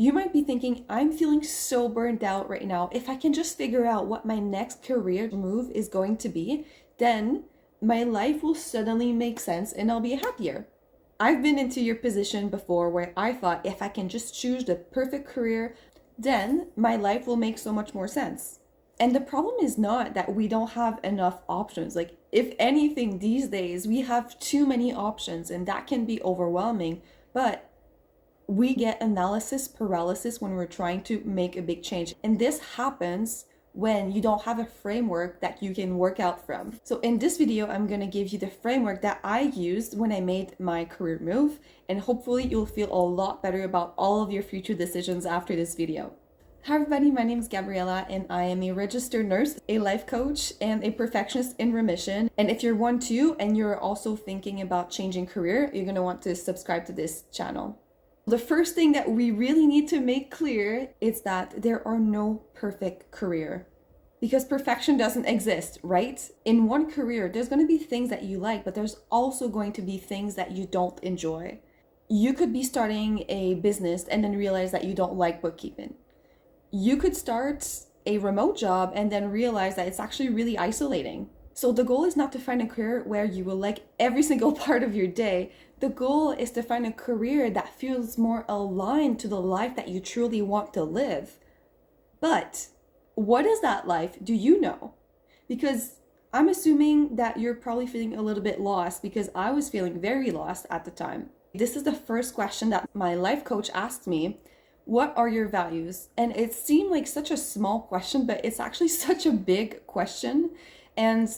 You might be thinking, I'm feeling so burned out right now. If I can just figure out what my next career move is going to be, then my life will suddenly make sense and I'll be happier. I've been into your position before where I thought if I can just choose the perfect career, then my life will make so much more sense. And the problem is not that we don't have enough options. Like, if anything, these days we have too many options and that can be overwhelming. But we get analysis paralysis when we're trying to make a big change. And this happens when you don't have a framework that you can work out from. So in this video, I'm going to give you the framework that I used when I made my career move, and hopefully you'll feel a lot better about all of your future decisions after this video. Hi everybody, my name is Gabriella and I am a registered nurse, a life coach, and a perfectionist in remission. And if you're one too and you're also thinking about changing career, you're going to want to subscribe to this channel. The first thing that we really need to make clear is that there are no perfect career, because perfection doesn't exist, right? In one career, there's going to be things that you like, but there's also going to be things that you don't enjoy. You could be starting a business and then realize that you don't like bookkeeping. You could start a remote job and then realize that it's actually really isolating. So the goal is not to find a career where you will like every single part of your day. The goal is to find a career that feels more aligned to the life that you truly want to live. But what is that life? Do you know? Because I'm assuming that you're probably feeling a little bit lost, because I was feeling very lost at the time. This is the first question that my life coach asked me. What are your values? And it seemed like such a small question, but it's actually such a big question. And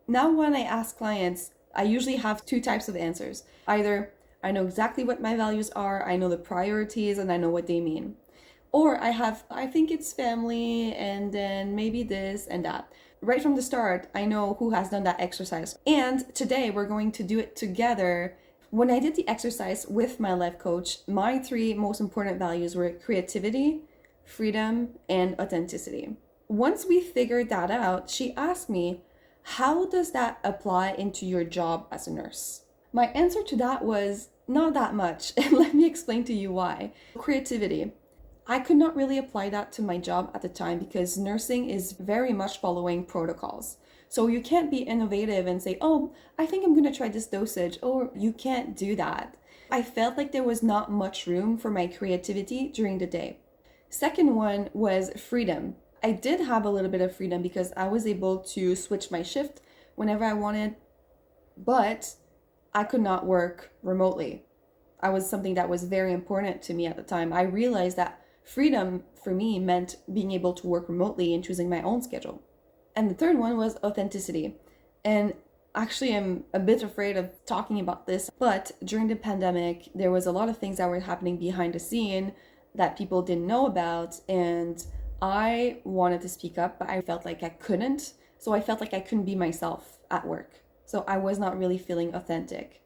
now when I ask clients, I usually have two types of answers. Either I know exactly what my values are, I know the priorities, and I know what they mean. Or I think it's family, and then maybe this and that. Right from the start, I know who has done that exercise. And today we're going to do it together. When I did the exercise with my life coach, my three most important values were creativity, freedom, and authenticity. Once we figured that out, she asked me, how does that apply into your job as a nurse? My answer to that was not that much, and let me explain to you why. Creativity. I could not really apply that to my job at the time because nursing is very much following protocols. So you can't be innovative and say, oh, I think I'm going to try this dosage, or you can't do that. I felt like there was not much room for my creativity during the day. Second one was freedom. I did have a little bit of freedom because I was able to switch my shift whenever I wanted, but I could not work remotely. I was something that was very important to me at the time. I realized that freedom for me meant being able to work remotely and choosing my own schedule. And the third one was authenticity. And actually, I'm a bit afraid of talking about this, but during the pandemic, there was a lot of things that were happening behind the scene that people didn't know about. And I wanted to speak up, but I felt like I couldn't. So I felt like I couldn't be myself at work. So I was not really feeling authentic.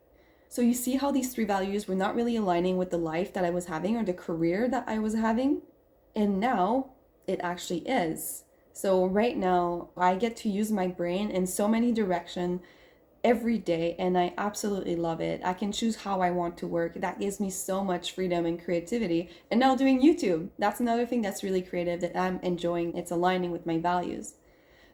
So you see how these three values were not really aligning with the life that I was having or the career that I was having. And now it actually is. So right now I get to use my brain in so many directions every day, and I absolutely love it. I can choose how I want to work. That gives me so much freedom and creativity. And now doing YouTube, that's another thing that's really creative that I'm enjoying. It's aligning with my values.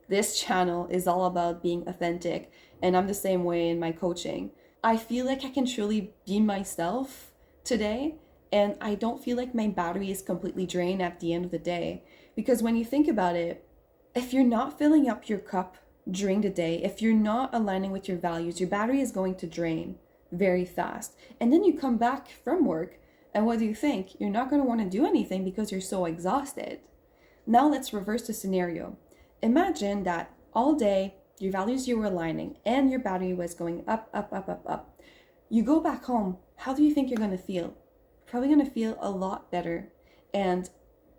This channel is all about being authentic, and I'm the same way in my coaching. I feel like I can truly be myself today, and I don't feel like my battery is completely drained at the end of the day. Because when you think about it, if you're not filling up your cup during the day, if you're not aligning with your values, your battery is going to drain very fast. And then you come back from work, and what do you think? You're not going to want to do anything because you're so exhausted. Now let's reverse the scenario. Imagine that all day your values you were aligning and your battery was going up, up, up, up, up. You go back home, how do you think you're going to feel? You're probably going to feel a lot better, and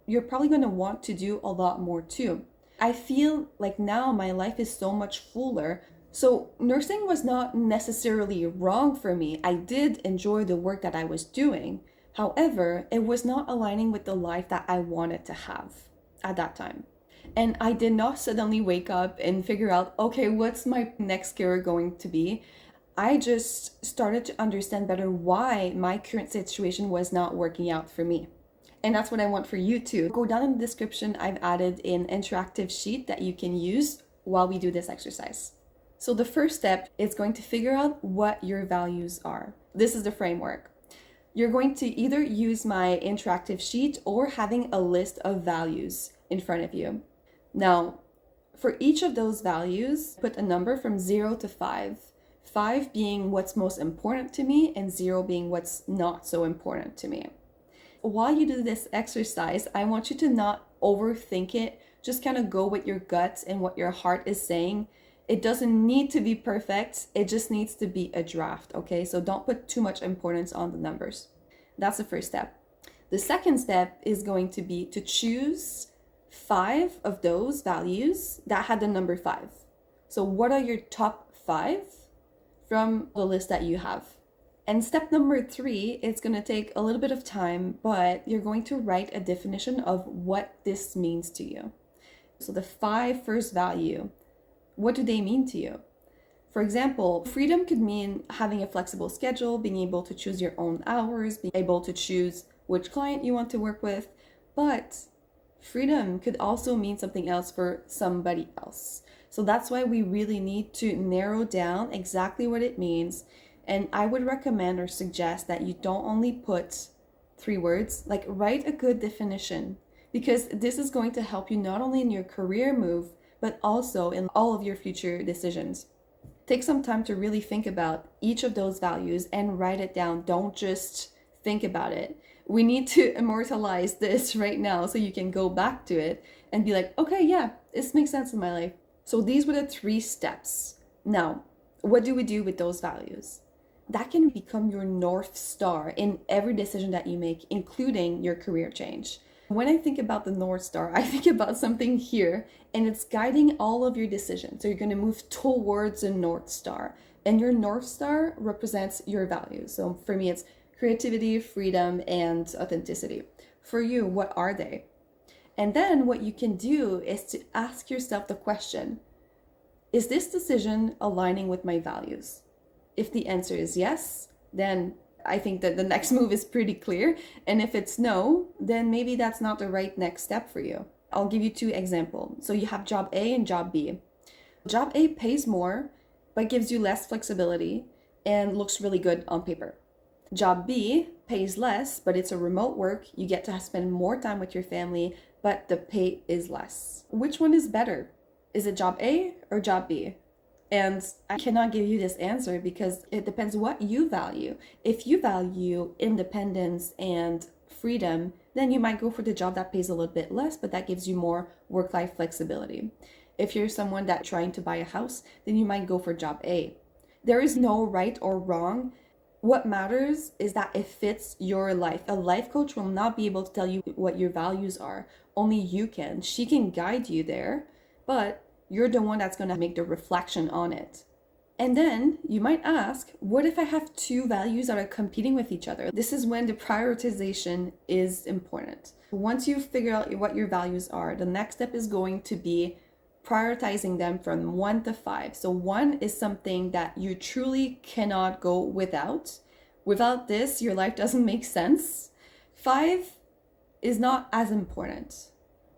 you're probably going to want to do a lot more too. I feel like now my life is so much fuller. So nursing was not necessarily wrong for me. I did enjoy the work that I was doing. However, it was not aligning with the life that I wanted to have at that time. And I did not suddenly wake up and figure out, okay, what's my next career going to be? I just started to understand better why my current situation was not working out for me. And that's what I want for you too. Go down in the description. I've added an interactive sheet that you can use while we do this exercise. So the first step is going to figure out what your values are. This is the framework. You're going to either use my interactive sheet or having a list of values in front of you. Now, for each of those values, put a number from 0 to 5. 5 being what's most important to me and 0 being what's not so important to me. While you do this exercise, I want you to not overthink it. Just kind of go with your gut and what your heart is saying. It doesn't need to be perfect. It just needs to be a draft, okay? So don't put too much importance on the numbers. That's the first step. The second step is going to be to choose 5 of those values that had the number 5. So what are your top 5 from the list that you have? And step number 3, it's going to take a little bit of time, but you're going to write a definition of what this means to you. So the 5 first value, what do they mean to you? For example, freedom could mean having a flexible schedule, being able to choose your own hours, being able to choose which client you want to work with. But freedom could also mean something else for somebody else. So that's why we really need to narrow down exactly what it means. And I would recommend or suggest that you don't only put 3 words, like write a good definition, because this is going to help you not only in your career move, but also in all of your future decisions. Take some time to really think about each of those values and write it down. Don't just think about it. We need to immortalize this right now so you can go back to it and be like, okay, yeah, this makes sense in my life. So these were the 3 steps. Now, what do we do with those values? That can become your North Star in every decision that you make, including your career change. When I think about the North Star, I think about something here, and it's guiding all of your decisions. So you're going to move towards a North Star, and your North Star represents your values. So for me, it's creativity, freedom, and authenticity. For you, what are they? And then what you can do is to ask yourself the question, is this decision aligning with my values? If the answer is yes, then I think that the next move is pretty clear. And if it's no, then maybe that's not the right next step for you. I'll give you 2 examples. So you have job A and job B. Job A pays more, but gives you less flexibility and looks really good on paper. Job B pays less, but it's a remote work. You get to spend more time with your family, but the pay is less. Which one is better? Is it job A or job B? And I cannot give you this answer because it depends what you value. If you value independence and freedom, then you might go for the job that pays a little bit less, but that gives you more work-life flexibility. If you're someone that's trying to buy a house, then you might go for job A. There is no right or wrong. What matters is that it fits your life. A life coach will not be able to tell you what your values are. Only you can. She can guide you there, but you're the one that's going to make the reflection on it. And then you might ask, what if I have 2 values that are competing with each other? This is when the prioritization is important. Once you figure out what your values are, the next step is going to be prioritizing them from 1 to 5. So 1 is something that you truly cannot go without. Without this, your life doesn't make sense. 5 is not as important.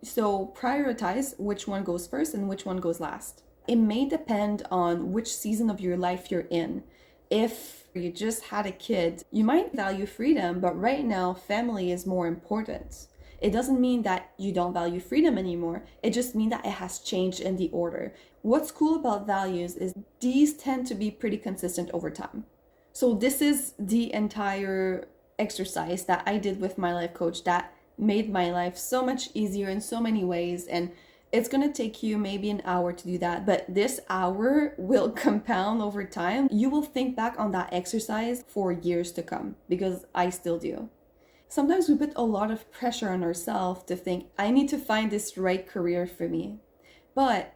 So prioritize which one goes first and which one goes last. It may depend on which season of your life you're in. If you just had a kid, you might value freedom, but right now family is more important. It doesn't mean that you don't value freedom anymore. It just means that it has changed in the order. What's cool about values is these tend to be pretty consistent over time. So this is the entire exercise that I did with my life coach that made my life so much easier in so many ways. And it's going to take you maybe an hour to do that, but this hour will compound over time. You will think back on that exercise for years to come, because I still do. Sometimes we put a lot of pressure on ourselves to think, I need to find this right career for me. But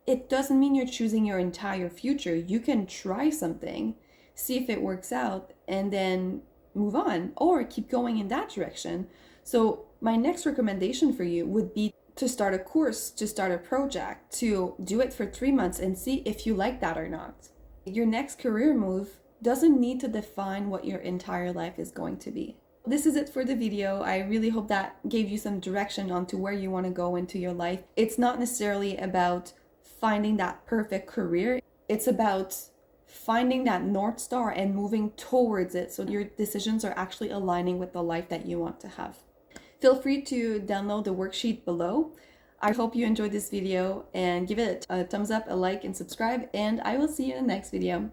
it doesn't mean you're choosing your entire future. You can try something, see if it works out, and then move on or keep going in that direction. So my next recommendation for you would be to start a course, to start a project, to do it for 3 months and see if you like that or not. Your next career move doesn't need to define what your entire life is going to be. This is it for the video. I really hope that gave you some direction onto where you want to go into your life. It's not necessarily about finding that perfect career. It's about finding that North Star and moving towards it so your decisions are actually aligning with the life that you want to have. Feel free to download the worksheet below. I hope you enjoyed this video and give it a thumbs up, a like, and subscribe, and I will see you in the next video.